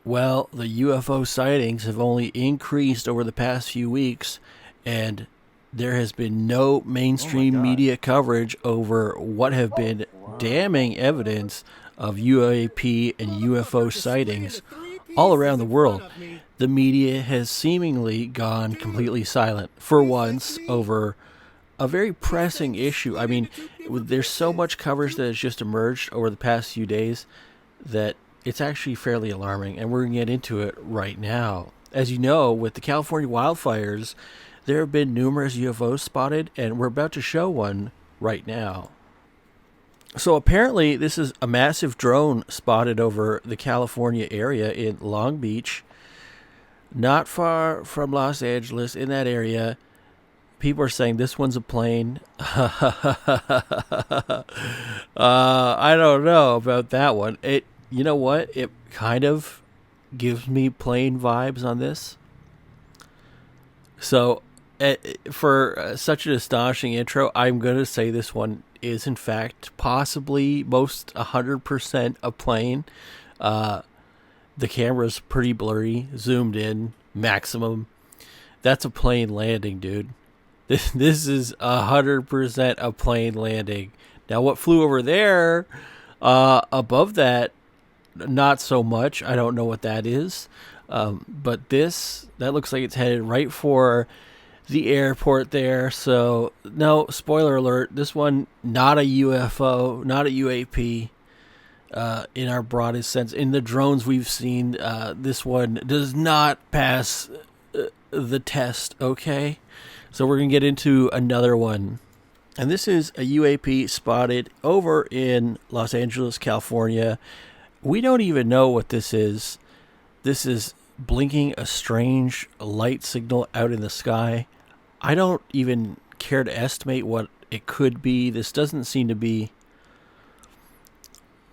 Well, the UFO sightings have only increased over the past few weeks, and there has been no mainstream media coverage over what have been damning evidence of UAP and UFO sightings all around the world. The media has seemingly gone completely silent for once over a very pressing issue. I mean, there's so much coverage that has just emerged over the past few days that it's actually fairly alarming, and we're going to get into it right now. As you know, with the California wildfires, there have been numerous UFOs spotted, and we're about to show one right now. So apparently, this is a massive drone spotted over the California area in Long Beach, not far from Los Angeles, in that area. People are saying this one's a plane. I don't know about that one. You know what? It kind of gives me plane vibes on this. So, for such an astonishing intro, I'm going to say this one is, in fact, possibly most 100% a plane. The camera's pretty blurry, zoomed in, maximum. That's a plane landing, dude. This is 100% a plane landing. Now, what flew over there, above that, not so much. I don't know what that is. But that looks like it's headed right for the airport there. So, no, spoiler alert, this one, not a UFO, not a UAP, in our broadest sense. In the drones we've seen, this one does not pass the test, okay? So we're going to get into another one. And this is a UAP spotted over in Los Angeles, California. We don't even know what this is. This is blinking a strange light signal out in the sky. I don't even care to estimate what it could be. This doesn't seem to be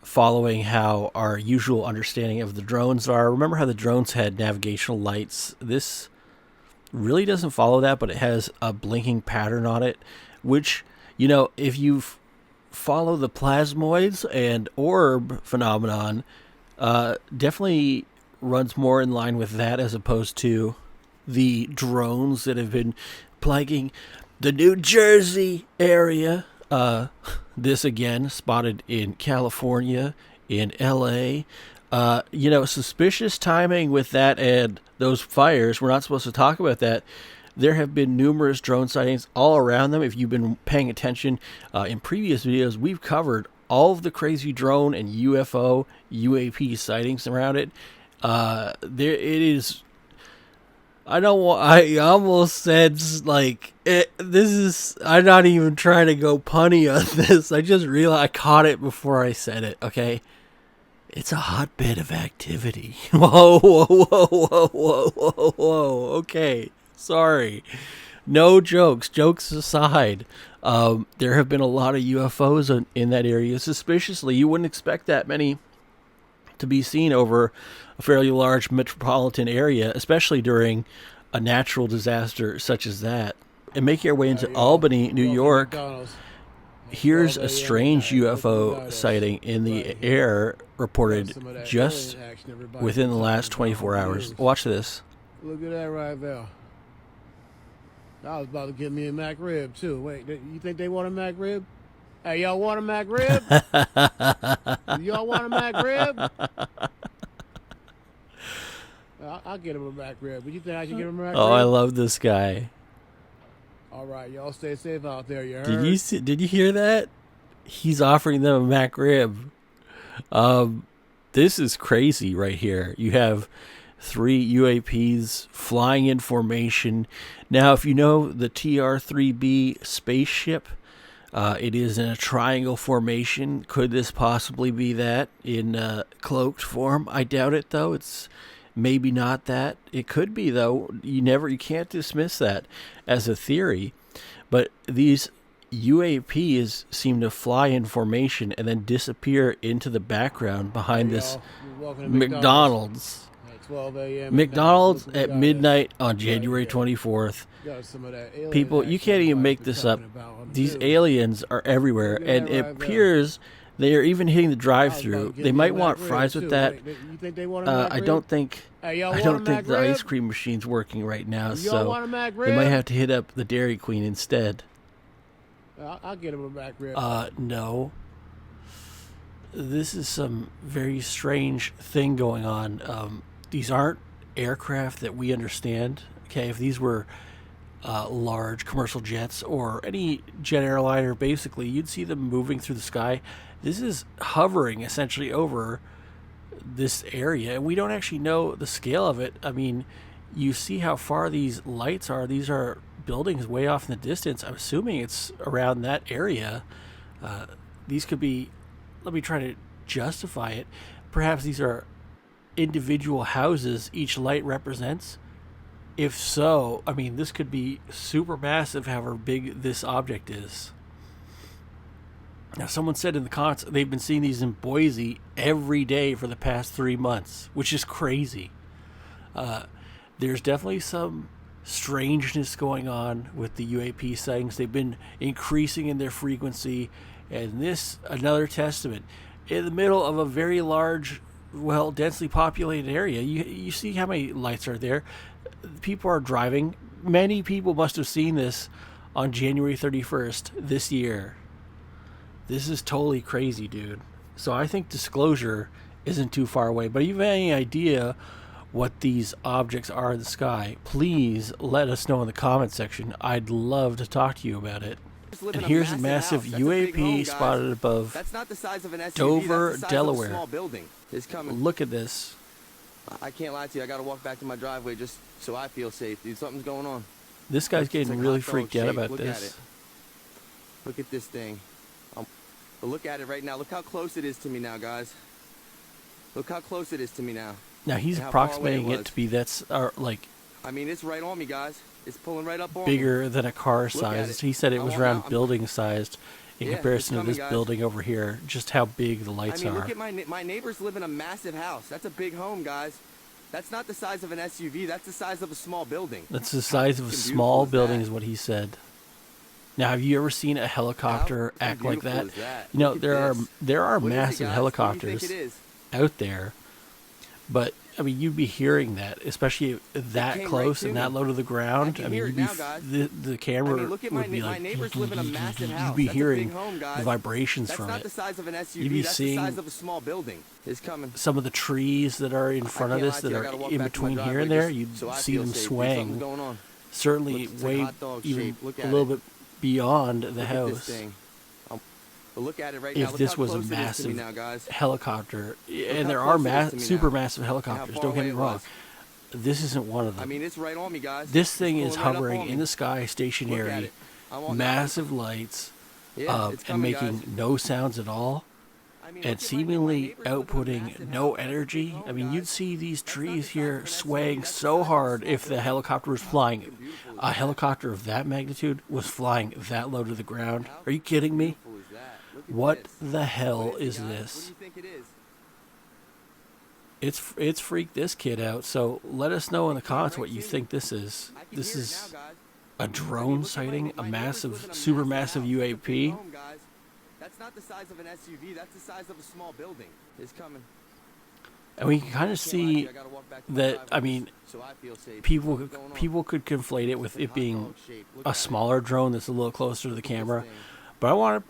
following how our usual understanding of the drones are. Remember how the drones had navigational lights? This really doesn't follow that, but it has a blinking pattern on it, which, you know, if you follow the plasmoids and orb phenomenon, definitely runs more in line with that as opposed to the drones that have been plaguing the New Jersey area. This again spotted in California, in LA. Suspicious timing with that and those fires. We're not supposed to talk about that. There have been numerous drone sightings all around them. If you've been paying attention in previous videos, we've covered all of the crazy drone and UFO, UAP sightings around it. It is. I almost said this is. I'm not even trying to go punny on this. I just realized I caught it before I said it. Okay. It's a hotbed of activity. Whoa, whoa, whoa, whoa, whoa, whoa, whoa. Okay, sorry. No jokes. Jokes aside, there have been a lot of UFOs in that area. Suspiciously, you wouldn't expect that many to be seen over a fairly large metropolitan area, especially during a natural disaster such as that. And making our way into Albany, New York, here's a strange UFO sighting in the air reported just within the last 24 hours. Watch this. Look at that right there. I was about to get me a Mac rib, too. Wait, you think they want a Mac rib? Hey, y'all want a Mac rib? Y'all want a Mac rib? I'll get him a Mac rib. But you think I should give him a Mac rib? Oh, I love this guy. All right, y'all stay safe out there. You heard? Did you hear that? He's offering them a Mac rib. This is crazy right here. You have 3 UAPs flying in formation. Now, if you know the TR-3B spaceship, it is in a triangle formation. Could this possibly be that in cloaked form? I doubt it, though. It's maybe not that. It could be, though. You can't dismiss that as a theory. But these UAPs seem to fly in formation and then disappear into the background behind this McDonald's. 12 a.m. McDonald's at midnight on January 24th. People, you can't even make this up. These aliens are everywhere, and it appears They are even hitting the I was about to drive-through. get They me a might want McRib fries with too. that. Wait, you think they want a McRib? I don't think Hey, y'all I want a don't think the ice McRib? cream machine's working right now, Y'all so want a they might McRib? have to hit up the Dairy Queen instead. I'll get him a McRib. No. This is some very strange thing going on. These aren't aircraft that we understand. Okay, if these were large commercial jets or any jet airliner, basically, you'd see them moving through the sky. This is hovering essentially over this area, and we don't actually know the scale of it. I mean, you see how far these lights are. These are buildings way off in the distance. I'm assuming it's around that area. These could be, let me try to justify it. Perhaps these are individual houses each light represents. If so, I mean, this could be super massive, however big this object is. Now, someone said in the comments they've been seeing these in Boise every day for the past 3 months, which is crazy. There's definitely some strangeness going on with the UAP sightings. They've been increasing in their frequency, and this, another testament. In the middle of a very large, well, densely populated area, you see how many lights are there. People are driving. Many people must have seen this on January 31st this year. This is totally crazy, dude. So I think disclosure isn't too far away. But if you have any idea what these objects are in the sky, please let us know in the comment section. I'd love to talk to you about it. And here's a massive UAP spotted above That's not the size of an SUV. Dover, That's the size Delaware. Of a small building. It's coming. Look at this. I can't lie to you. I got to walk back to my driveway just so I feel safe, dude. Something's going on. This guy's It's getting like really hot dog freaked out shape. about Look at this. it. Look at this thing. But look at it right now. Look how close it is to me now, guys. Look how close it is to me now. Now he's And how far away approximating it was. to be like I mean, it's right on me, guys. It's pulling right up on me. bigger than a car at size. it. He said it I was want- around I'm- building sized in Yeah, comparison it's to this coming, guys. building over here. Just how big the I lights mean, are. look at my neighbors live in a massive house. That's a big home, guys. That's not the size of an SUV. That's the size of a small building. That's the size of a fucking small beautiful is building, that? is what he said. Now, have you ever seen a helicopter How act like beautiful that? is that? You know, Look at there this. are What is it, massive guys? helicopters What do you think it is? out there, but I mean, you'd be hearing that, especially that came close right and to that me. low to the ground. I can I mean, hear you'd it be now, guys. the camera I mean, look at my would be my like neighbors live in a massive house. You'd be That's a hearing big home, guys. the vibrations That's from not it. the size of an SUV. You'd be That's seeing the size of a small building. It's coming. some of the trees that are in front of can't this lie to that you. I are gotta walk in back to my between here driveway and there. just You'd so I see feel them safe, dude. swaying. Something's going on. Certainly Look, it's like way hot dog even shape. Look a at little it. bit beyond the Look at house. this thing. But look at it right If now. Look this how was a close it is to me massive now, guys. helicopter, and how there are close it is to me super now. massive And how helicopters, far don't get away me it wrong. was. This isn't one of them. I mean, it's right on me, guys. This It's thing is pulling right up hovering on in me. the sky, Look at stationary, it. I want massive lights, Yeah, it's and coming, making guys. no sounds at all, I mean, and look at my seemingly neighbors live in a outputting massive no house. That's a big energy. home, I mean, you'd guys. see these That's not the trees size here of an swaying SUV. That's the so size of a hard small if the building. helicopter was How flying. fucking beautiful is A that? helicopter of that magnitude was flying that low to the ground. How Are you kidding me? beautiful is that? Look at What this. the hell What is it, guys? this? What do you think it is? It's freaked this kid out. So let us know in the comments what you think this is. I can This hear it is now, guys. a I mean, drone look at sighting, a my neighbors live in massive, a super massive house. That's a big UAP. home, guys. That's not the size of an SUV. That's the size of a small building. It's coming. And we can kind of Can't lie to you, see I gotta walk back to my that, driveway I mean, just so I feel safe. people What's going on? could conflate it with It's like it hot being dog shape. Look a at it. smaller drone that's a little closer to the Look at this camera. thing. But I want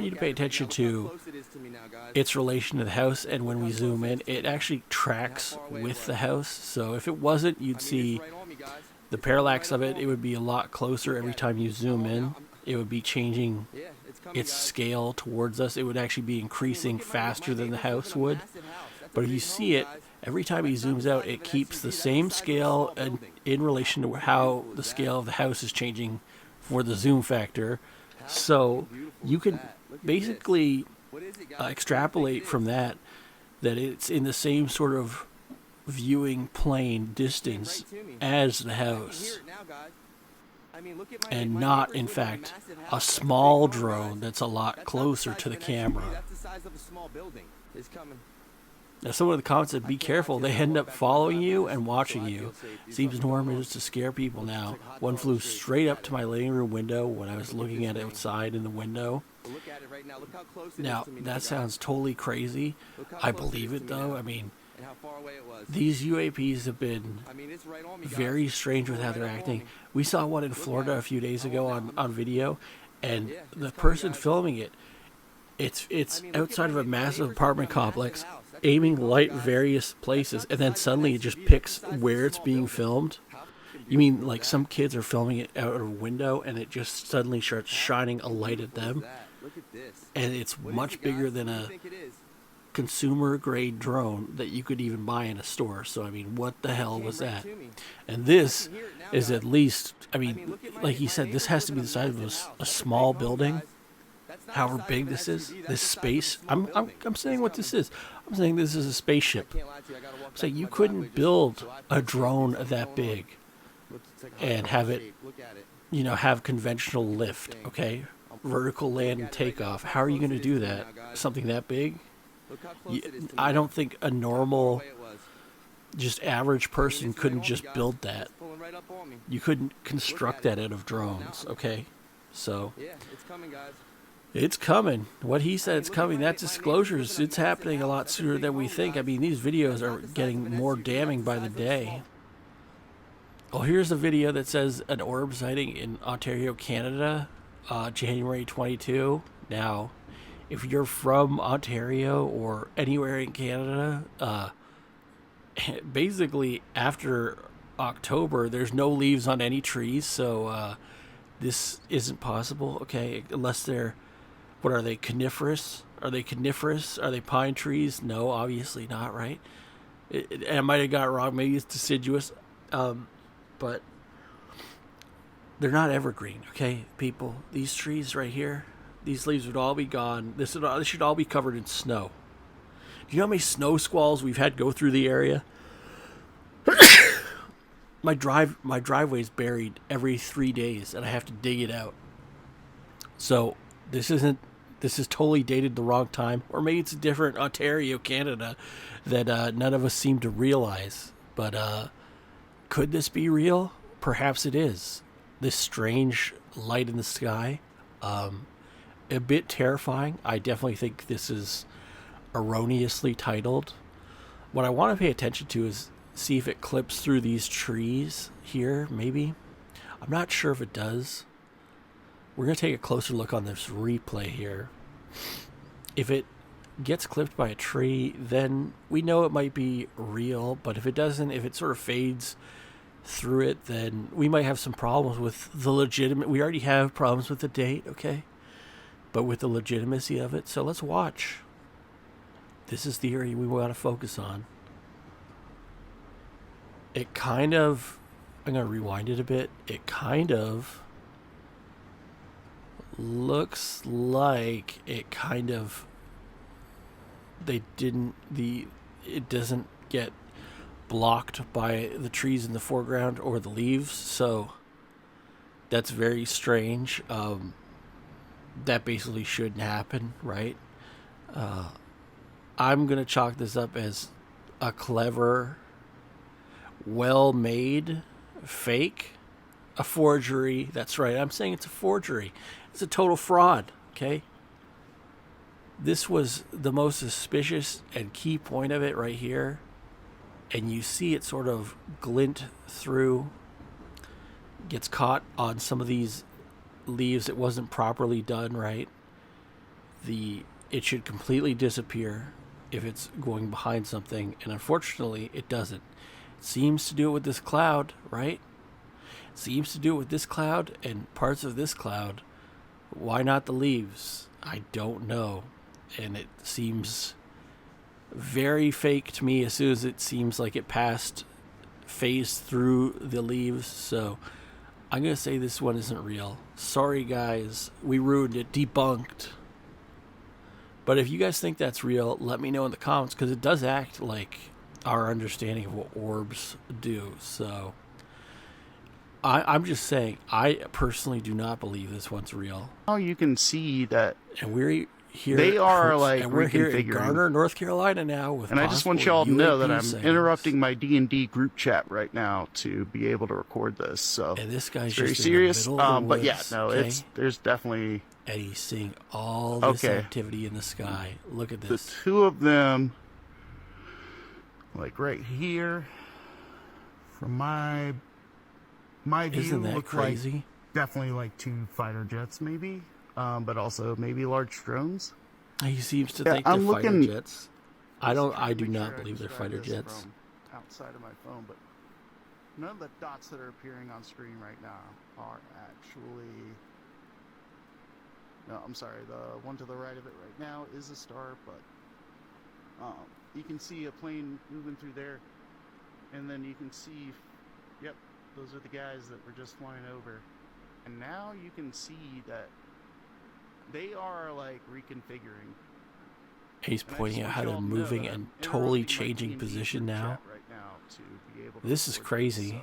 you to Look pay at it right now. attention Look how to close it is to me now, guys. its relation to the house, and when we zoom in, it actually tracks far away it with was. the house. So if it wasn't, I you'd mean, see it's right on me, guys. the It's parallax coming of right it. up It on would be a lot closer Look every at it. time you zoom Oh, in. now It would be changing me. Yeah, it's coming, its guys. scale towards us. It would actually be I mean, increasing look at my faster than the neighbors live house in a would. massive house. That's a But if you big see home, it, guys. every time he That's not zooms the out, size it of an keeps the SUV. That's same the size of a scale small and building. in relation to How how beautiful the is scale that? of the house is changing for the zoom factor. How So fucking beautiful you is can that? Look at basically this. What is it, guys? What do you extrapolate think it from is? that it's in the same sort of viewing plane Came distance right to me. as the I can hear house, it now, guys. I mean, look at and my not, neighbors in live fact, massive a house. That's a big small home, drone guys. that's a lot That's not the closer size to of the an SUV. camera. That's the size of a small building. It's coming. Now, someone in the comments said, be careful. They end up following you and watching you. Seems normal is to scare people now. One flew straight up to my living room window when I was looking at it outside in the window. Now, that sounds totally crazy. I believe it, though. I mean, these UAPs have been very strange with how they're acting. We saw one in Florida a few days ago on video, and the person filming it, it's outside of a massive apartment complex, aiming light in various places, and then suddenly it just picks where it's being filmed. You mean like some kids are filming it out of a window, and it just suddenly starts shining a light at them? And it's much bigger than a consumer-grade drone that you could even buy in a store. So, I mean, what the hell was that? And this is at least, I mean, like he said, this has to be the size of a small building. However big this is, this space. I'm saying what this is. I'm saying this is a spaceship. I'm saying you couldn't build a drone that big and have it, you know, have conventional lift, okay? Vertical land and takeoff. How are you going to do that? Something that big? I don't think a normal, just average person couldn't just build that. You couldn't construct that out of drones, okay? So, it's coming. What he said, it's coming. That disclosures, it's happening a lot sooner than we think. I mean, these videos are getting more damning by the day. Oh, here's a video that says an orb sighting in Ontario, Canada, January 22. Now, if you're from Ontario or anywhere in Canada, basically after October, there's no leaves on any trees, so this isn't possible, okay? Unless they're, what are they, coniferous? Are they coniferous? Are they pine trees? No, obviously not, right? I might have got it wrong. Maybe it's deciduous, but they're not evergreen, okay, people? These trees right here, these leaves would all be gone. This should all be covered in snow. Do you know how many snow squalls we've had go through the area? My driveway's buried every 3 days, and I have to dig it out. So this is totally dated the wrong time, or maybe it's a different Ontario, Canada, that none of us seem to realize. But could this be real? Perhaps it is. This strange light in the sky, a bit terrifying. I definitely think this is erroneously titled. What I want to pay attention to is see if it clips through these trees here, maybe. I'm not sure if it does. We're going to take a closer look on this replay here. If it gets clipped by a tree, then we know it might be real, but if it doesn't, if it sort of fades through it, then we might have some problems with the legitimate. We already have problems with the date, okay? But with the legitimacy of it. So let's watch. This is the area we want to focus on. It kind of, I'm going to rewind it a bit. It kind of looks like it kind of, it doesn't get blocked by the trees in the foreground or the leaves. So that's very strange. That basically shouldn't happen, right? I'm going to chalk this up as a clever, well-made fake, a forgery. That's right. I'm saying it's a forgery. It's a total fraud, okay? This was the most suspicious and key point of it right here. And you see it sort of glint through, gets caught on some of these leaves. It wasn't properly done right. It should completely disappear if it's going behind something, and unfortunately it doesn't. It seems to do it with this cloud, right? It seems to do it with this cloud and parts of this cloud. Why not the leaves? I don't know. And it seems very fake to me as soon as it seems like it phased through the leaves. So I'm going to say this one isn't real. Sorry, guys. We ruined it. Debunked. But if you guys think that's real, let me know in the comments, because it does act like our understanding of what orbs do. So I'm just saying, I personally do not believe this one's real. Oh, you can see that. And here. They are like and we're here in reconfiguring. Garner, North Carolina now with. And I just want y'all to know that I'm sightings. interrupting my D&D group chat right now to be able to record this. So And this guy's it's very just serious. in the middle of the But yeah, woods, no, okay? there's definitely And he's seeing all this Okay. activity in the sky. Look at the this. two of them, like right here, from my view, Isn't that look crazy? like definitely like 2 fighter jets, maybe, but also maybe large drones. He seems to Yeah, think they're I'm fighter looking- jets. I do Make not sure I believe they're describe fighter this jets. from outside of my phone, but none of the dots that are appearing on screen right now are actually. No, I'm sorry. The one to the right of it right now is a star, but you can see a plane moving through there, and then you can see, yep, those are the guys that were just flying over, and now you can see that they are like reconfiguring. He's And I pointing just out how want they're y'all to know moving that and I'm totally interrupting my changing D&D position group now. chat right now to be able to This is record crazy. so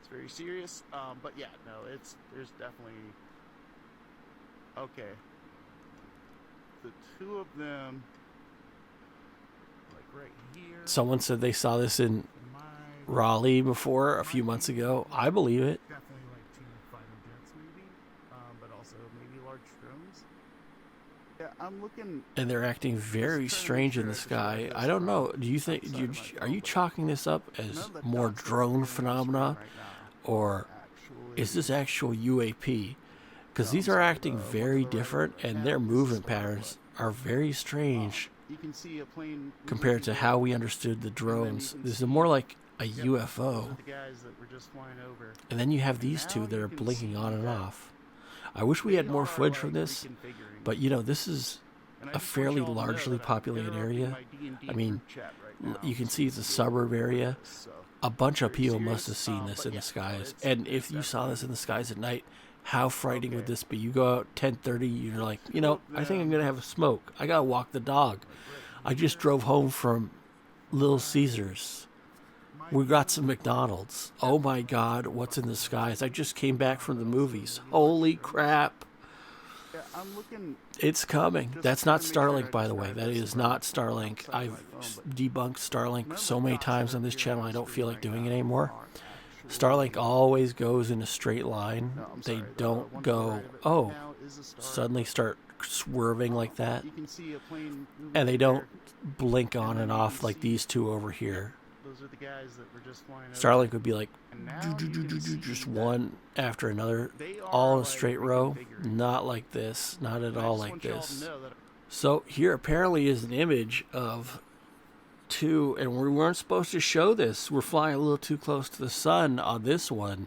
it's very serious. But yeah, no, there's definitely okay. The two of them, like right here. Someone said they saw this in my Raleigh before a few months ago. I believe it. Definitely like 2 fighter jets, maybe, but also maybe large drones. Yeah, I'm looking. And they're acting very strange in the sky. I don't know. Do you think are you chalking this up as more drone phenomena, or is this actual UAP? Because these are acting very different, and their movement patterns are very strange You can see a plane compared to how we understood the drones. This is more like a UFO. the guys that were just flying over. And then you have these two that are blinking on and off. I wish we had more footage from this, but you know, this is a fairly largely populated area. I mean, you can see it's a suburb area. A bunch of people must have seen this in the skies. And if you saw this in the skies at night, how frightening would this be? You go out 10:30, you're like, you know, I think I'm going to have a smoke. I got to walk the dog. I just drove home from Little Caesars. We got some McDonald's. Oh my God, what's in the skies? I just came back from the movies. Holy crap. Yeah, I'm looking. It's coming. That's not Starlink, by the way. That is not Starlink. I've debunked Starlink so many times on this channel, I don't feel like doing it anymore. Starlink always goes in a straight line. They don't go, oh, suddenly start swerving like that. And they don't blink on and off like these two over here. Those are the guys that were just flying over. Starlink would be like just one after another, all in a straight row. Not like this. Not at all like this. So here apparently is an image of two, and we weren't supposed to show this. We're flying a little too close to the sun on this one.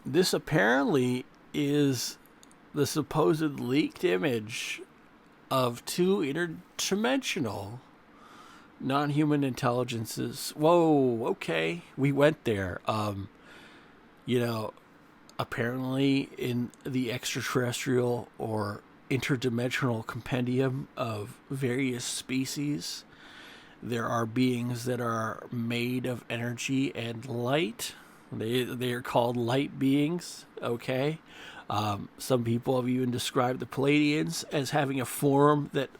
This apparently is the supposed leaked image of 2 interdimensional non-human intelligences. Whoa, okay, we went there. You know, apparently in the extraterrestrial or interdimensional compendium of various species, there are beings that are made of energy and light. They are called light beings, okay? Some people have even described the Palladians as having a form that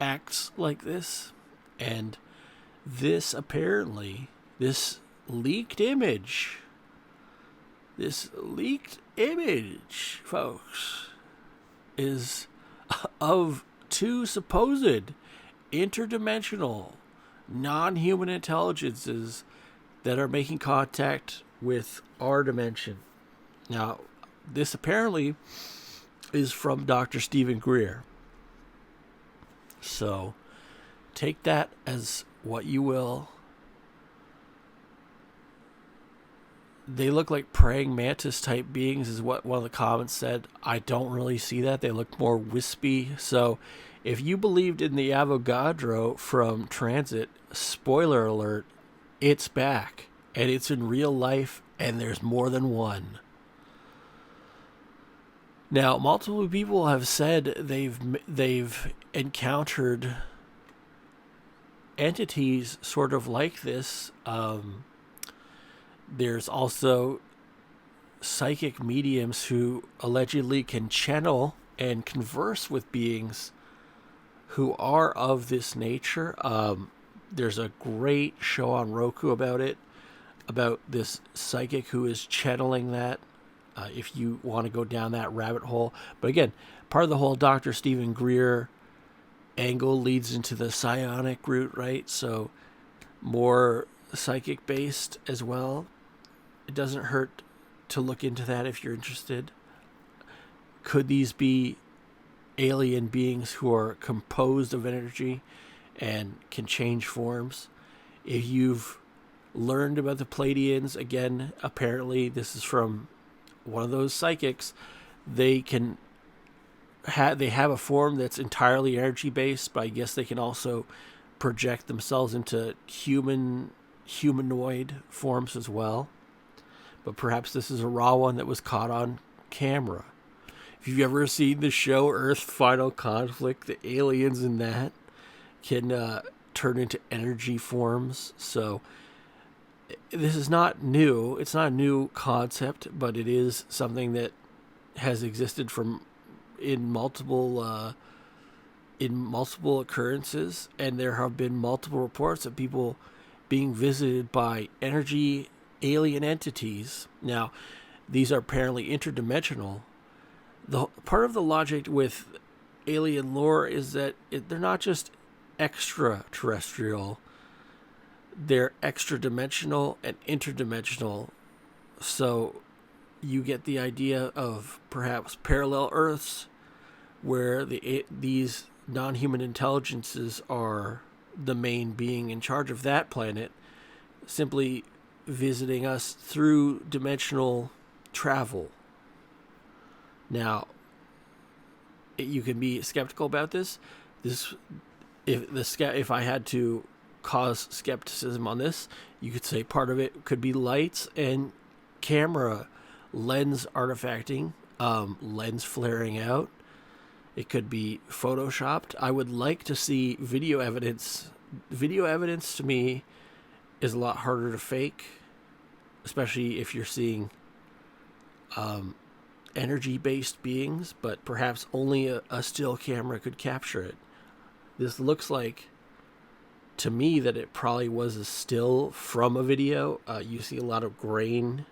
acts like this. And this apparently, this leaked image, folks, is of 2 supposed interdimensional non-human intelligences that are making contact with our dimension. Now, this apparently is from Dr. Stephen Greer. So, take that as what you will. They look like praying mantis type beings is what one of the comments said. I don't really see that. They look more wispy. So if you believed in the Avogadro from Transit, spoiler alert, it's back. And it's in real life, and there's more than one. Now, multiple people have said they've encountered entities sort of like this. There's also psychic mediums who allegedly can channel and converse with beings who are of this nature. There's a great show on Roku about it, about this psychic who is channeling that, if you want to go down that rabbit hole. But again, part of the whole Dr. Stephen Greer angle leads into the psionic route, right? So more psychic based as well. It doesn't hurt to look into that if you're interested. Could these be alien beings who are composed of energy and can change forms? If you've learned about the Pleiadians, again, apparently this is from one of those psychics, they have a form that's entirely energy based, but I guess they can also project themselves into humanoid forms as well. But perhaps this is a raw one that was caught on camera. If you've ever seen the show Earth Final Conflict, the aliens in that can turn into energy forms. So this is not new. It's not a new concept, but it is something that has existed in multiple occurrences, and there have been multiple reports of people being visited by energy alien entities. Now, these are apparently interdimensional. The part of the logic with alien lore is that they're not just extraterrestrial, they're extra-dimensional and interdimensional. So you get the idea of perhaps parallel Earths where these non-human intelligences are the main being in charge of that planet, simply visiting us through dimensional travel. Now, you can be skeptical about this. If I had to cause skepticism on this, you could say part of it could be lights and camera lens artifacting, lens flaring out. It could be photoshopped. I would like to see video evidence. Video evidence to me is a lot harder to fake, especially if you're seeing energy-based beings, but perhaps only a still camera could capture it. This looks like, to me, that it probably was a still from a video. You see a lot of grain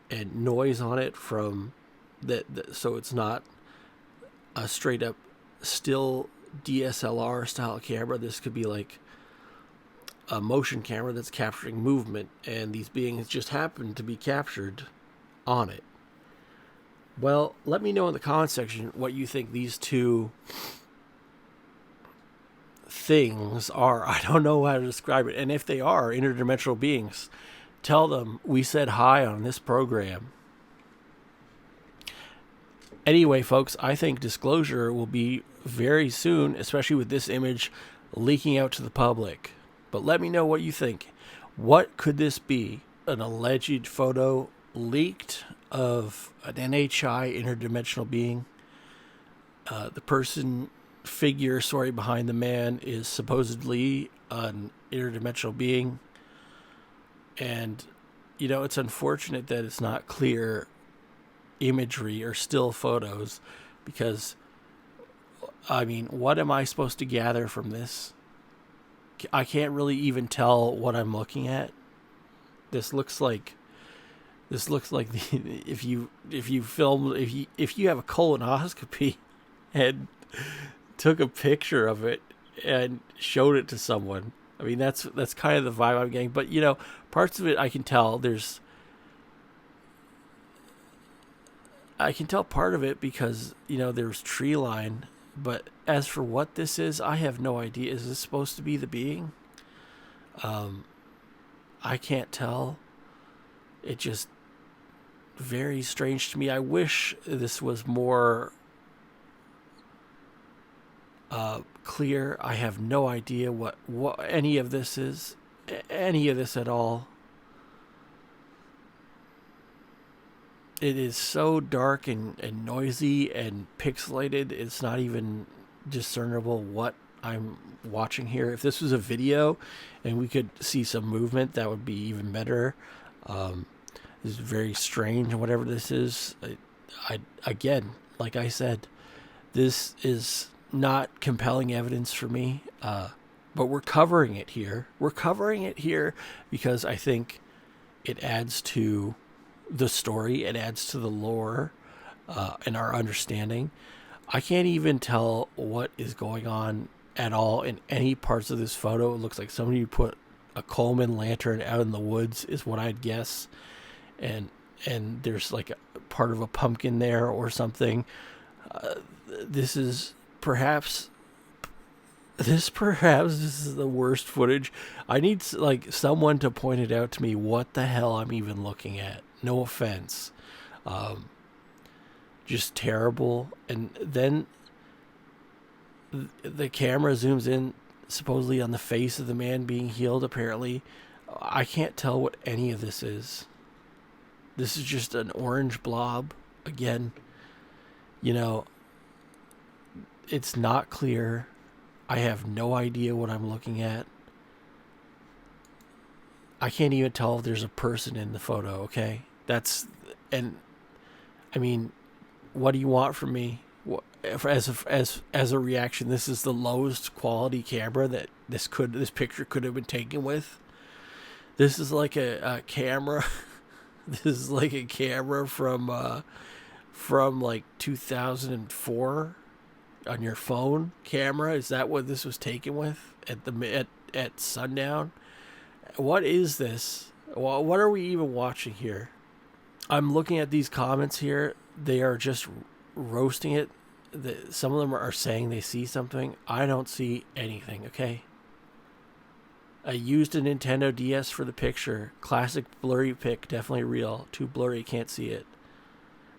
and noise on it from that, so it's not a straight-up still DSLR style camera. This could be like a motion camera that's capturing movement, and these beings just happen to be captured on it. Well, let me know in the comment section what you think these two things are. I don't know how to describe it. And if they are interdimensional beings, tell them we said hi on this program. Anyway, folks, I think disclosure will be very soon, especially with this image leaking out to the public. But let me know what you think. What could this be? An alleged photo leaked of an NHI interdimensional being? The figure behind the man is supposedly an interdimensional being. And, it's unfortunate that it's not clear imagery or still photos, because, what am I supposed to gather from this? I can't really even tell what I'm looking at. This looks like if you have a colonoscopy and took a picture of it and showed it to someone. That's kind of the vibe I'm getting. But parts of it I can tell. I can tell part of it because there's tree line. But as for what this is, I have no idea. Is this supposed to be the being? I can't tell. It just very strange to me. I wish this was more clear. I have no idea what any of this is. Any of this at all. It is so dark and noisy and pixelated, it's not even discernible what I'm watching here. If this was a video and we could see some movement, that would be even better. This is very strange, whatever this is. Again, like I said, this is not compelling evidence for me, but we're covering it here. We're covering it here because I think it adds to the story, it adds to the lore, and our understanding. I can't even tell what is going on at all in any parts of this photo. It looks like somebody put a Coleman lantern out in the woods, is what I'd guess, and there's like a part of a pumpkin there or something. This is perhaps this is the worst footage. I need like someone to point it out to me what the hell I'm even looking at. No offense. Just terrible. And then the camera zooms in supposedly on the face of the man being healed, apparently. I can't tell what any of this is. This is just an orange blob. Again, you know, it's not clear. I have no idea what I'm looking at. I can't even tell if there's a person in the photo, okay? And I mean, what do you want from me? As a reaction, this is the lowest quality camera that this picture could have been taken with. This is like a camera. This is like a camera from like 2004 on your phone camera. Is that what this was taken with at sundown? What is this? What are we even watching here? I'm looking at these comments here. They are just roasting it. Some of them are saying they see something. I don't see anything, okay? I used a Nintendo DS for the picture. Classic blurry pic, definitely real. Too blurry, can't see it.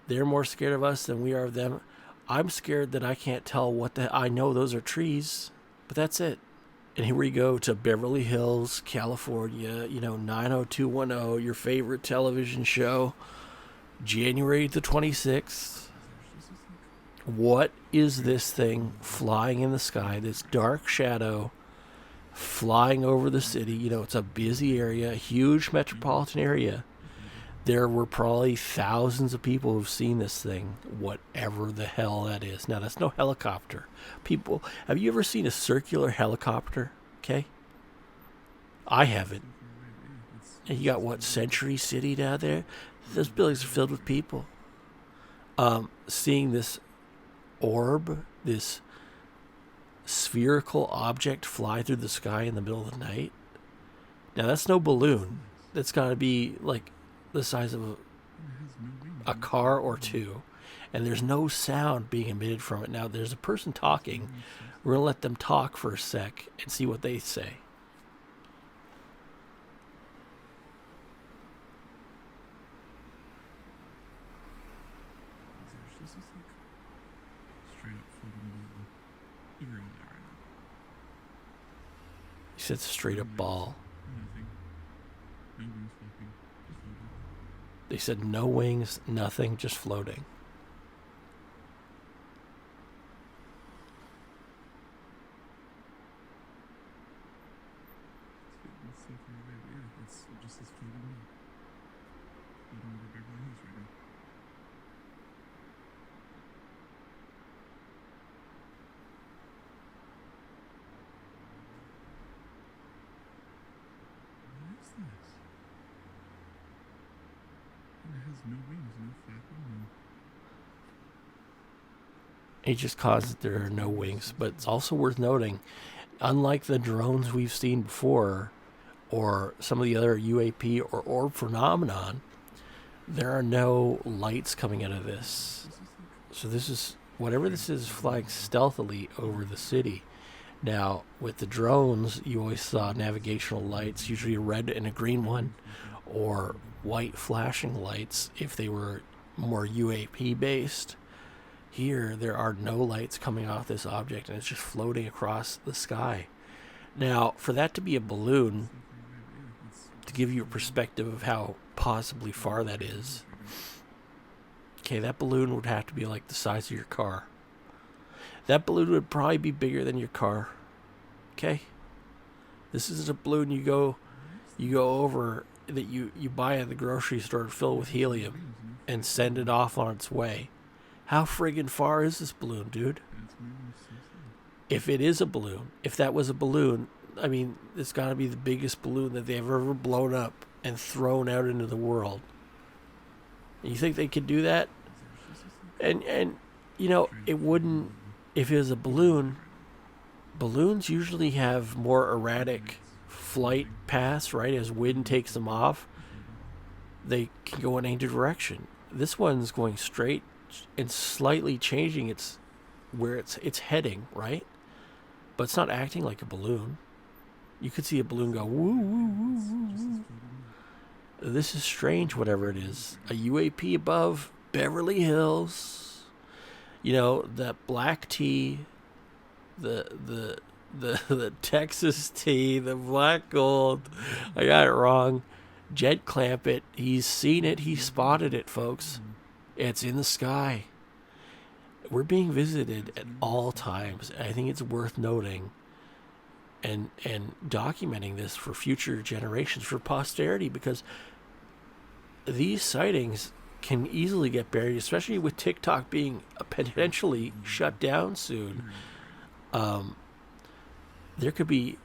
They're more scared of us than we are of them. I'm scared that I can't tell I know those are trees, but that's it. And here we go to Beverly Hills, California, 90210, your favorite television show, January the 26th. What is this thing flying in the sky, this dark shadow flying over the city? It's a busy area, a huge metropolitan area. There were probably thousands of people who've seen this thing, whatever the hell that is. Now, that's no helicopter. People, have you ever seen a circular helicopter? Okay. I haven't. And you got Century City down there? Those buildings are filled with people. Seeing this orb, this spherical object fly through the sky in the middle of the night. Now, that's no balloon. That's got to be like the size of a car or two, and there's no sound being emitted from it. Now, there's a person talking. We're going to let them talk for a sec and see what they say. He said straight up ball. They said no wings, nothing, just floating. It just causes there are no wings, but it's also worth noting, unlike the drones we've seen before, or some of the other UAP or orb phenomenon, there are no lights coming out of this. So this is, whatever this is, flying stealthily over the city. Now, with the drones, you always saw navigational lights, usually a red and a green one, or white flashing lights if they were more UAP based. Here, there are no lights coming off this object, and it's just floating across the sky. Now, for that to be a balloon, to give you a perspective of how possibly far that is, okay, that balloon would have to be like the size of your car. That balloon would probably be bigger than your car. Okay? This isn't a balloon you go over that you buy at the grocery store filled with helium and send it off on its way. How friggin' far is this balloon, dude? If it is a balloon, if that was a balloon, I mean, it's got to be the biggest balloon that they've ever blown up and thrown out into the world. You think they could do that? And you know, it wouldn't, if it was a balloon, balloons usually have more erratic flight paths, right? As wind takes them off, they can go in any direction. This one's going straight and slightly changing its where it's heading, right? But it's not acting like a balloon. You could see a balloon go woo woo woo woo woo. This is strange, whatever it is. A UAP above Beverly Hills. You know, that black tea, the Texas tea, the black gold. I got it wrong. Jed Clampett, he's seen it, he spotted it, folks. It's in the sky. We're being visited at all times. I think it's worth noting and documenting this for future generations, for posterity, because these sightings can easily get buried, especially with TikTok being potentially shut down soon. There could be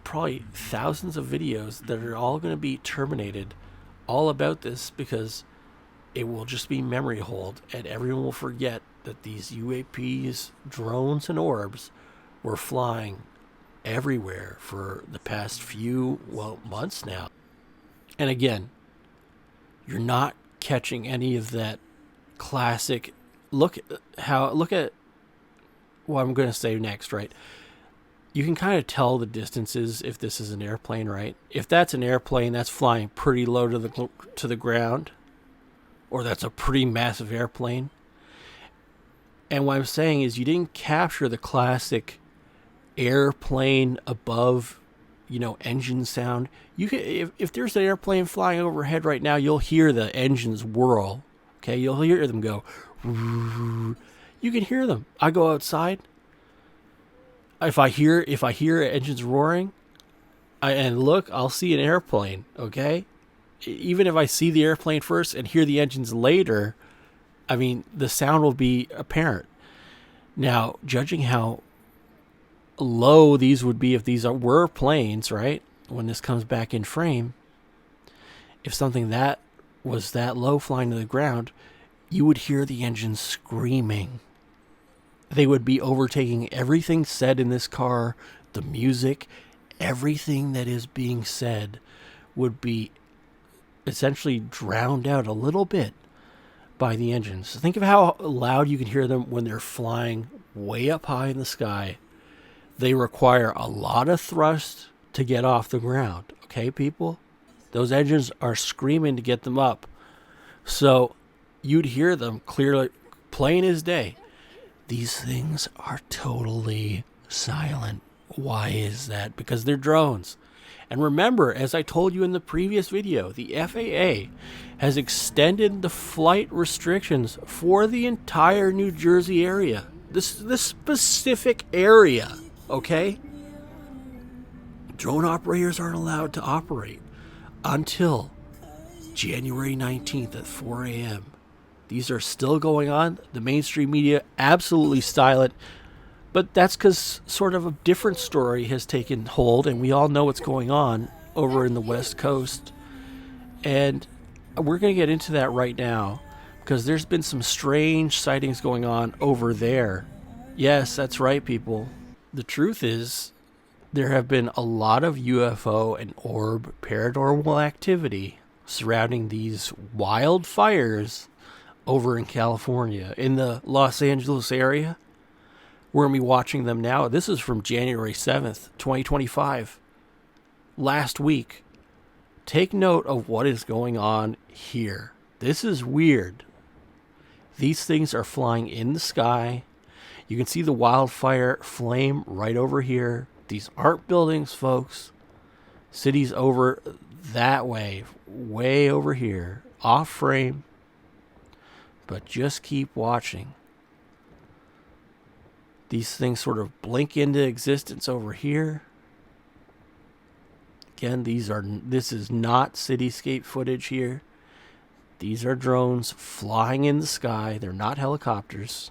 probably thousands of videos that are all going to be terminated all about this, because it will just be memory hold, and everyone will forget that these UAPs, drones, and orbs were flying everywhere for the past few, months now. And again, you're not catching any of that classic look at what I'm going to say next, right? You can kind of tell the distances if this is an airplane, right? If that's an airplane, that's flying pretty low to the ground, or that's a pretty massive airplane. And what I'm saying is, you didn't capture the classic airplane above, engine sound. You can, if there's an airplane flying overhead right now, you'll hear the engines whirl. Okay, you'll hear them go. You can hear them. I go outside. If I hear engines roaring, and look, I'll see an airplane. Okay, even if I see the airplane first and hear the engines later, I mean, the sound will be apparent. Now, judging how low these would be if these were planes, right? When this comes back in frame, if something that was that low flying to the ground, you would hear the engines screaming. They would be overtaking everything said in this car, the music, everything that is being said would be essentially drowned out a little bit by the engines. Think of how loud you can hear them when they're flying way up high in the sky. They require a lot of thrust to get off the ground. Okay, people? Those engines are screaming to get them up. So you'd hear them clearly, plain as day. These things are totally silent. Why is that? Because they're drones. And remember, as I told you in the previous video, the FAA has extended the flight restrictions for the entire New Jersey area. This specific area, okay? Drone operators aren't allowed to operate until January 19th at 4 a.m. These are still going on. The mainstream media absolutely silent. But that's because sort of a different story has taken hold, and we all know what's going on over in the West Coast. And we're going to get into that right now, because there's been some strange sightings going on over there. Yes, that's right, people. The truth is, there have been a lot of UFO and orb paranormal activity surrounding these wildfires over in California, in the Los Angeles area. We're going to be watching them now. This is from January 7th, 2025. Last week. Take note of what is going on here. This is weird. These things are flying in the sky. You can see the wildfire flame right over here. These aren't buildings, folks. Cities over that way over here. Off frame. But just keep watching. These things sort of blink into existence over here. Again, this is not cityscape footage here. These are drones flying in the sky. They're not helicopters.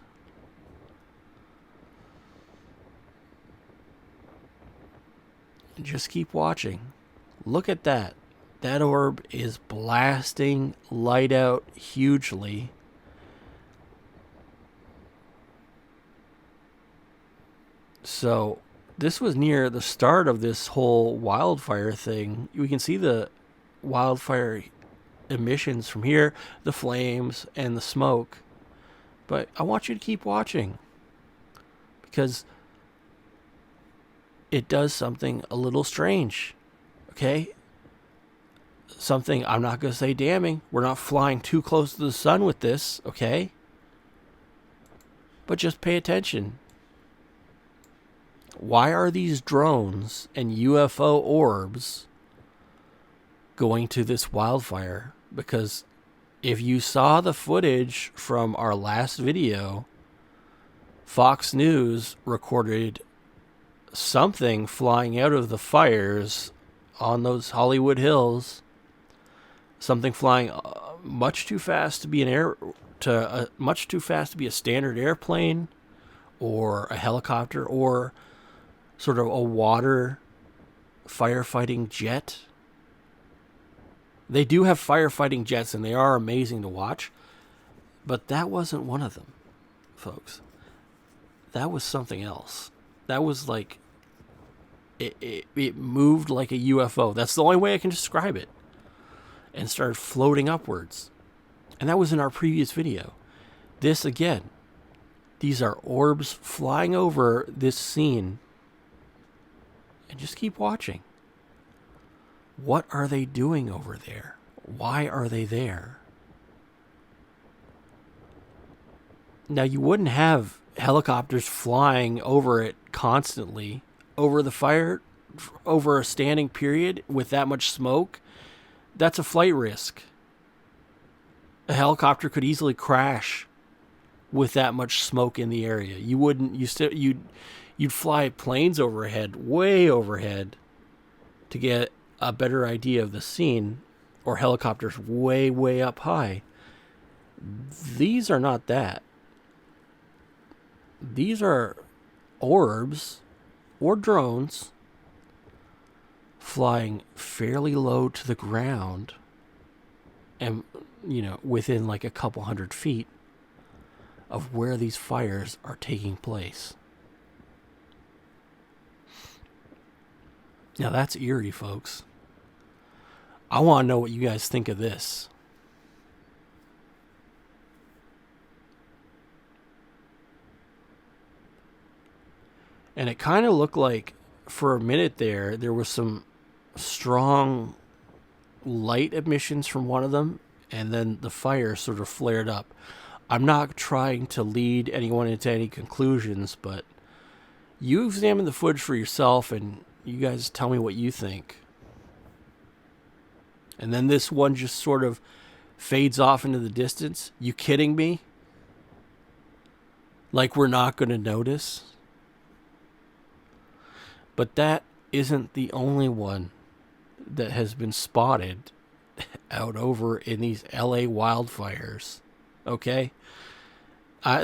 Just keep watching. Look at that. That orb is blasting light out hugely. So this was near the start of this whole wildfire thing. We can see the wildfire emissions from here, the flames and the smoke. But I want you to keep watching, because it does something a little strange. Okay? Something, I'm not going to say damning. We're not flying too close to the sun with this, okay? But just pay attention. Why are these drones and UFO orbs going to this wildfire? Because if you saw the footage from our last video, Fox News recorded something flying out of the fires on those Hollywood hills. Something flying much too fast to be much too fast to be a standard airplane or a helicopter or sort of a water firefighting jet. They do have firefighting jets, and they are amazing to watch, but that wasn't one of them, folks. That was something else. That was like it moved like a UFO. That's the only way I can describe it. And started floating upwards. And that was in our previous video. This again, these are orbs flying over this scene. And just keep watching. What are they doing over there? Why are they there? Now, you wouldn't have helicopters flying over it constantly, over the fire, over a standing period with that much smoke. That's a flight risk. A helicopter could easily crash with that much smoke in the area. You'd fly planes overhead, way overhead, to get a better idea of the scene, or helicopters way, way up high. These are not that. These are orbs or drones flying fairly low to the ground and, within like a couple 100 feet of where these fires are taking place. Now that's eerie, folks. I want to know what you guys think of this. And it kind of looked like, for a minute there was some strong light emissions from one of them, and then the fire sort of flared up. I'm not trying to lead anyone into any conclusions, but you examine the footage for yourself, and you guys tell me what you think. And then this one just sort of fades off into the distance. You kidding me? Like we're not going to notice? But that isn't the only one that has been spotted out over in these LA wildfires. Okay?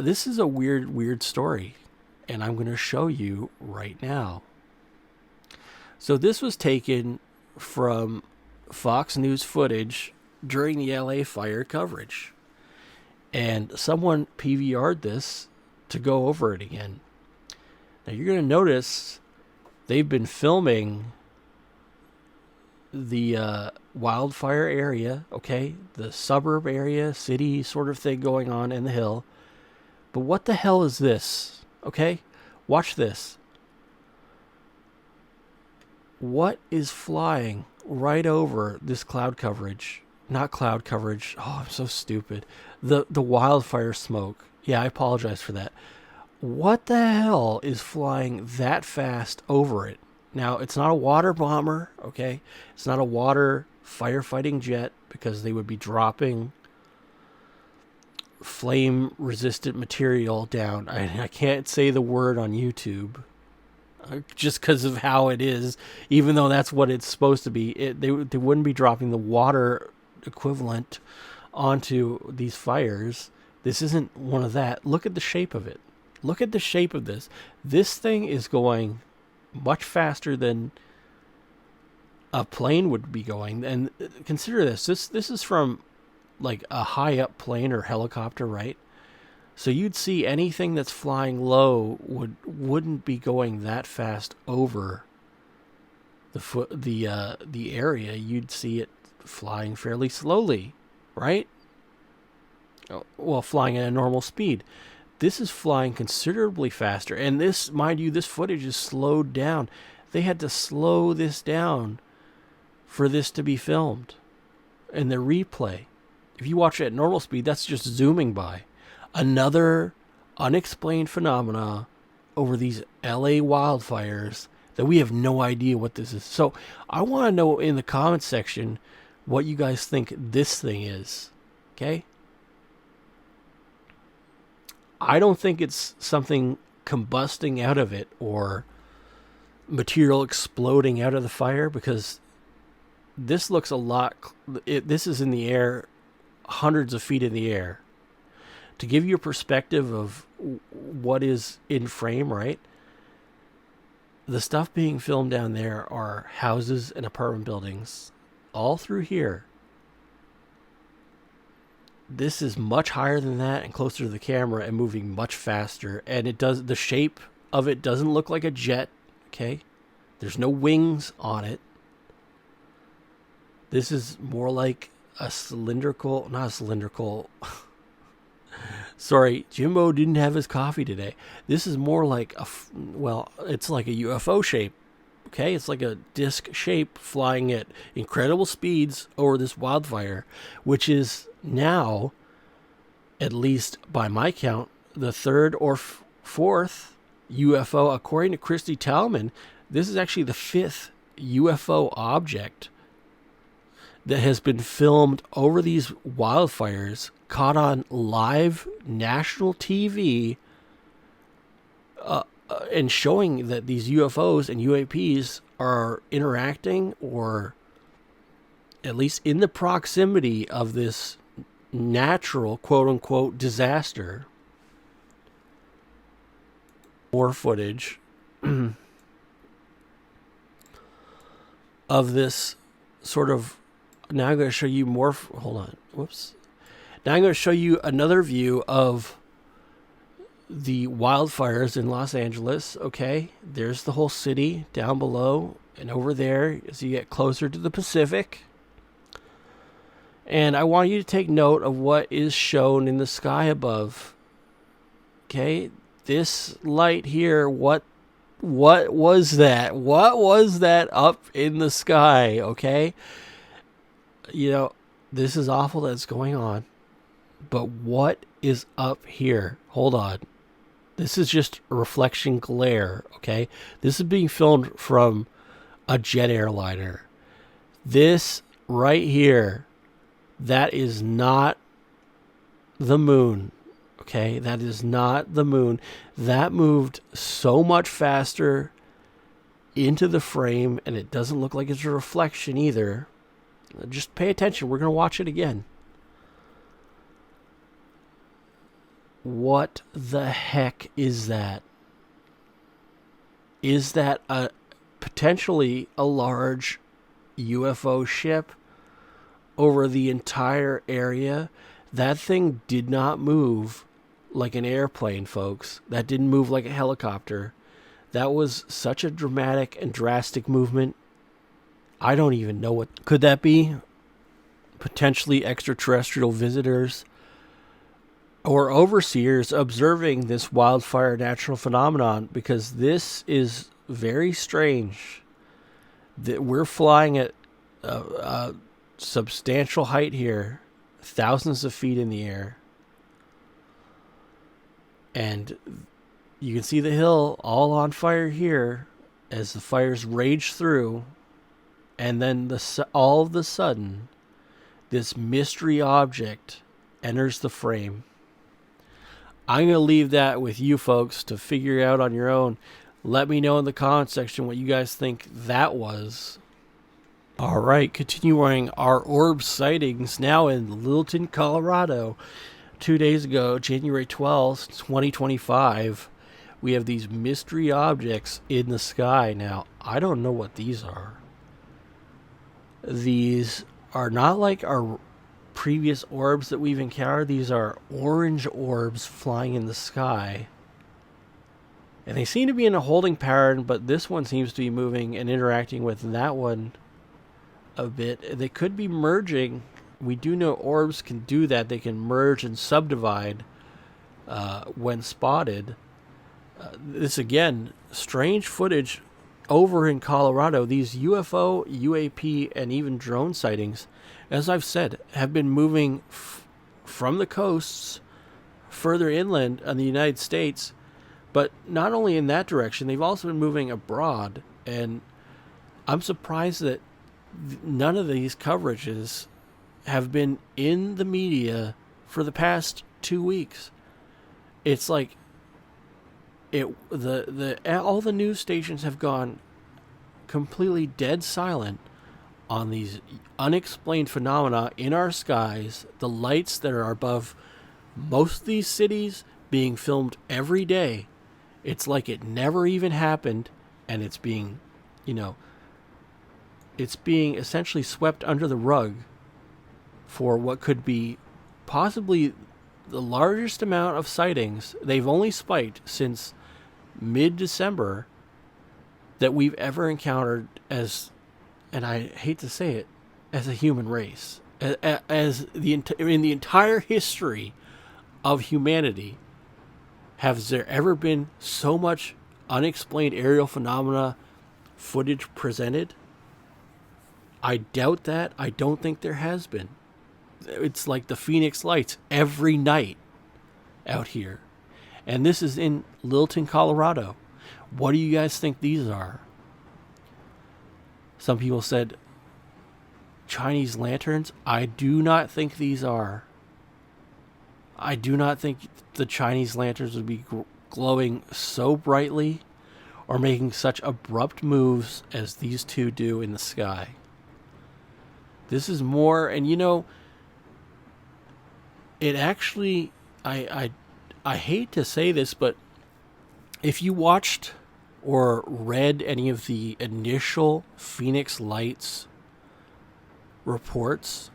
This is a weird story, and I'm going to show you right now. So this was taken from Fox News footage during the LA fire coverage. And someone PVR'd this to go over it again. Now you're going to notice they've been filming the wildfire area, okay? The suburb area, city sort of thing going on in the hill. But what the hell is this? Okay? Watch this. What is flying right over this cloud coverage? Not cloud coverage. Oh, I'm so stupid. The wildfire smoke. Yeah, I apologize for that. What the hell is flying that fast over it? Now, it's not a water bomber, okay? It's not a water firefighting jet, because they would be dropping flame-resistant material down. I can't say the word on YouTube just because of how it is, even though that's what it's supposed to be. They wouldn't be dropping the water equivalent onto these fires. This isn't one of that. Look at the shape of it. Look at the shape of this. This thing is going much faster than a plane would be going. And consider this. This is from like a high up plane or helicopter, right? So you'd see anything that's flying low wouldn't be going that fast over the area. You'd see it flying fairly slowly, right? Well, flying at a normal speed. This is flying considerably faster. And this, mind you, this footage is slowed down. They had to slow this down for this to be filmed. And the replay, if you watch it at normal speed, that's just zooming by. Another unexplained phenomena over these LA wildfires that we have no idea what this is. So I want to know in the comments section what you guys think this thing is. Okay? I don't think it's something combusting out of it or material exploding out of the fire, because this looks a lot... this is in the air, hundreds of feet in the air. To give you a perspective of what is in frame, right? The stuff being filmed down there are houses and apartment buildings all through here. This is much higher than that and closer to the camera and moving much faster. And the shape of it doesn't look like a jet, okay? There's no wings on it. This is more like a cylindrical, not a cylindrical... Sorry, Jimbo didn't have his coffee today. This is more like it's like a UFO shape. Okay, it's like a disc shape flying at incredible speeds over this wildfire, which is now, at least by my count, the third or fourth UFO. According to Christy Talman, this is actually the fifth UFO object that has been filmed over these wildfires, caught on live national TV, and showing that these UFOs and UAPs are interacting, or at least in the proximity of this natural, quote-unquote, disaster. More footage of this sort of... Now I'm going to show you more... Hold on. Whoops. Now I'm going to show you another view of the wildfires in Los Angeles. Okay, there's the whole city down below, and over there as you get closer to the Pacific. And I want you to take note of what is shown in the sky above. Okay, this light here, what was that? What was that up in the sky? Okay, you know, this is awful that's going on. But what is up here? Hold on. This is just a reflection glare, okay? This is being filmed from a jet airliner. This right here, that is not the moon, okay? That is not the moon. That moved so much faster into the frame, and it doesn't look like it's a reflection either. Just pay attention. We're going to watch it again. What the heck is that? Is that potentially a large UFO ship over the entire area? That thing did not move like an airplane, folks. That didn't move like a helicopter. That was such a dramatic and drastic movement. I don't even know what... Could that be? Potentially extraterrestrial visitors or overseers observing this wildfire natural phenomenon, because this is very strange that we're flying at a substantial height here, thousands of feet in the air, and you can see the hill all on fire here as the fires rage through, and then all of a sudden this mystery object enters the frame. I'm going to leave that with you folks to figure out on your own. Let me know in the comment section what you guys think that was. All right, continuing our Orbs sightings now in Littleton, Colorado. 2 days ago, January 12th, 2025, we have these mystery objects in the sky. Now, I don't know what these are. These are not like our previous orbs that we've encountered. These are orange orbs flying in the sky. And they seem to be in a holding pattern, but this one seems to be moving and interacting with that one a bit. They could be merging. We do know orbs can do that. They can merge and subdivide when spotted. This, again, strange footage over in Colorado. These UFO, UAP, and even drone sightings, as I've said, have been moving from the coasts further inland on the United States. But not only in that direction, they've also been moving abroad. And I'm surprised that none of these coverages have been in the media for the past 2 weeks. It's like all the news stations have gone completely dead silent on these unexplained phenomena in our skies, the lights that are above most of these cities being filmed every day. It's like it never even happened, and it's being, it's being essentially swept under the rug for what could be possibly the largest amount of sightings they've only spiked since mid-December that we've ever encountered as, and I hate to say it, as a human race. As in the entire history of humanity, has there ever been so much unexplained aerial phenomena footage presented? I doubt that. I don't think there has been. It's like the Phoenix Lights every night out here. And this is in Littleton, Colorado. What do you guys think these are? Some people said Chinese lanterns. I do not think these are. I do not think the Chinese lanterns would be glowing so brightly or making such abrupt moves as these two do in the sky. This is more, and it actually, I hate to say this, but if you watched or read any of the initial Phoenix Lights reports,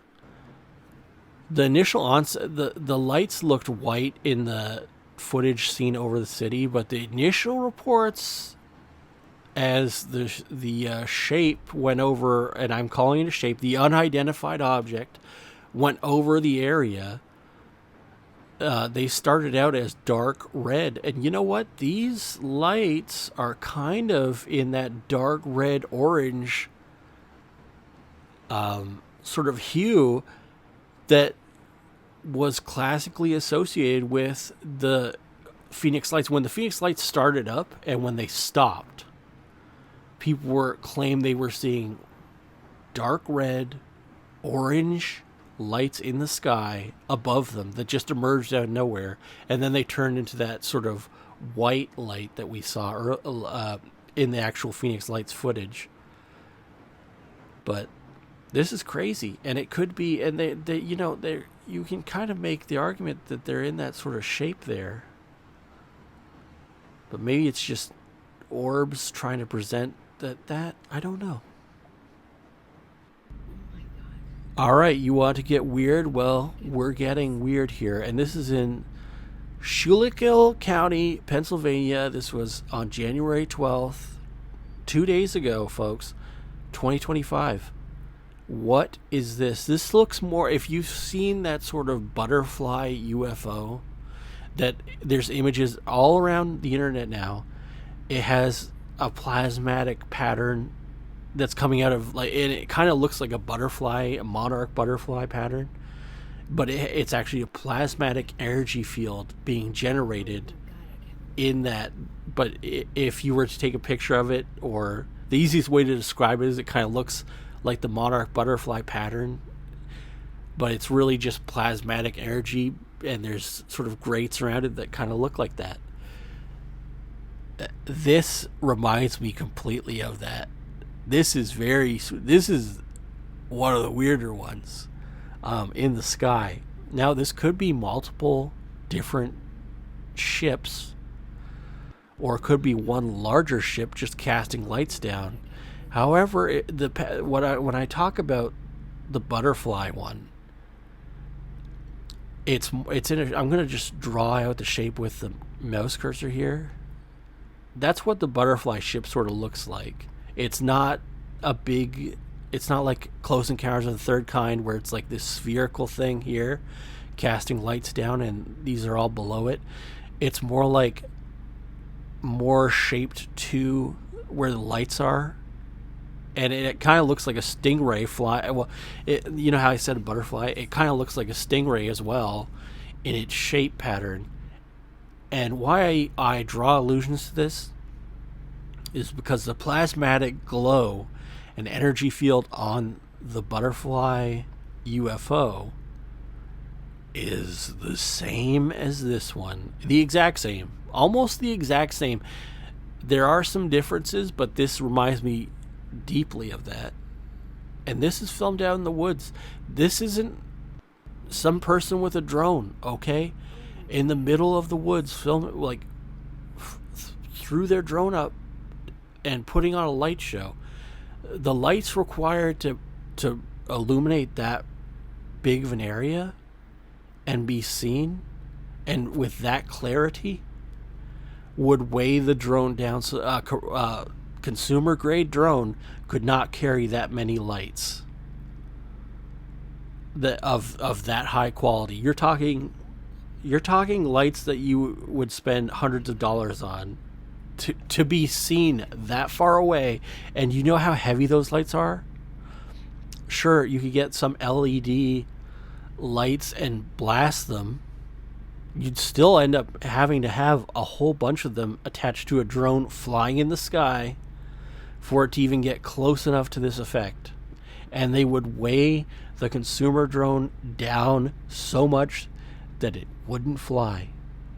the initial onset, the lights looked white in the footage seen over the city, but the initial reports, as the shape went over, and I'm calling it a shape, the unidentified object went over the area, they started out as dark red. And you know what? These lights are kind of in that dark red orange sort of hue that was classically associated with the Phoenix Lights. When the Phoenix Lights started up and when they stopped, people claimed they were seeing dark red, orange lights in the sky above them that just emerged out of nowhere, and then they turned into that sort of white light that we saw in the actual Phoenix Lights footage. But this is crazy, and it could be, and they you can kind of make the argument that they're in that sort of shape there. But maybe it's just orbs trying to present that I don't know. All right, you want to get weird? Well, we're getting weird here, and this is in Schuylkill County, Pennsylvania. This was on January 12th, 2 days ago, folks, 2025. What is this? This looks more, if you've seen that sort of butterfly UFO, that there's images all around the internet now. It has a plasmatic pattern that's coming out of, and it kind of looks like a butterfly, a monarch butterfly pattern, but it's actually a plasmatic energy field being generated in that. But if you were to take a picture of it, or the easiest way to describe it is it kind of looks like the monarch butterfly pattern, but it's really just plasmatic energy, and there's sort of grates around it that kind of look like that. This reminds me completely of that. This is one of the weirder ones in the sky. Now, this could be multiple different ships, or it could be one larger ship just casting lights down. However, when I talk about the butterfly one, it's in. I'm gonna just draw out the shape with the mouse cursor here. That's what the butterfly ship sort of looks like. It's not a big. It's not like Close Encounters of the Third Kind, where it's like this spherical thing here, casting lights down, and these are all below it. It's more like more shaped to where the lights are, and it kind of looks like a stingray fly. Well, you know how I said a butterfly? It kind of looks like a stingray as well in its shape pattern. And why I draw allusions to this is because the plasmatic glow and energy field on the butterfly UFO is the same as this one. The exact same. Almost the exact same. There are some differences, but this reminds me deeply of that. And this is filmed out in the woods. This isn't some person with a drone, okay? In the middle of the woods, film like threw their drone up and putting on a light show. The lights required to illuminate that big of an area and be seen, and with that clarity, would weigh the drone down. So consumer grade drone could not carry that many lights of that high quality. You're talking lights that you would spend hundreds of dollars on to be seen that far away. And you know how heavy those lights are? Sure, you could get some LED lights and blast them. You'd still end up having to have a whole bunch of them attached to a drone flying in the sky for it to even get close enough to this effect. And they would weigh the consumer drone down so much that it wouldn't fly,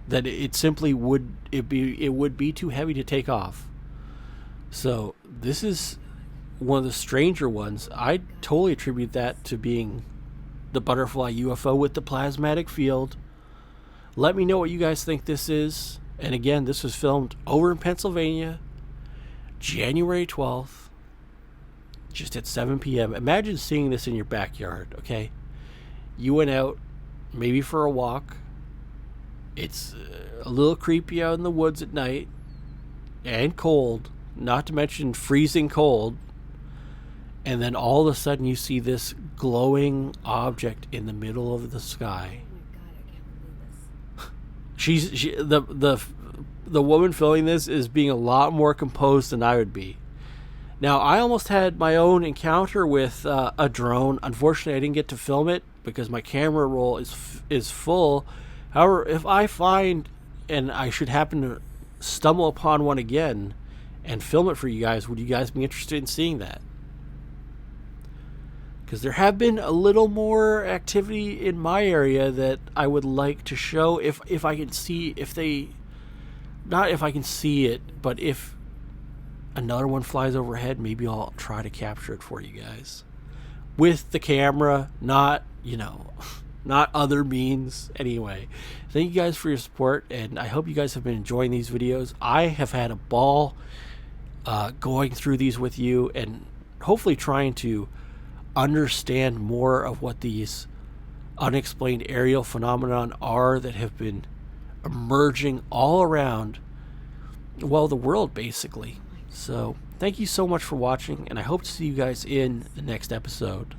that it simply would be too heavy to take off. So this is one of the stranger ones. I totally attribute that to being the butterfly UFO with the plasmatic field. Let me know what you guys think this is. And again, this was filmed over in Pennsylvania, January 12th, just at 7 p.m. Imagine seeing this in your backyard, okay? You went out maybe for a walk. It's a little creepy out in the woods at night and cold, not to mention freezing cold. And then all of a sudden you see this glowing object in the middle of the sky. The woman filming this is being a lot more composed than I would be. Now, I almost had my own encounter with a drone. Unfortunately, I didn't get to film it because my camera roll is full. However, if I find, and I should happen to stumble upon one again and film it for you guys, would you guys be interested in seeing that? Because there have been a little more activity in my area that I would like to show if I can see, not if I can see it, but if another one flies overhead, maybe I'll try to capture it for you guys. With the camera, not other means. Anyway, thank you guys for your support, and I hope you guys have been enjoying these videos. I have had a ball going through these with you, and hopefully trying to understand more of what these unexplained aerial phenomenon are that have been emerging all around, well, the world, basically. So thank you so much for watching, and I hope to see you guys in the next episode.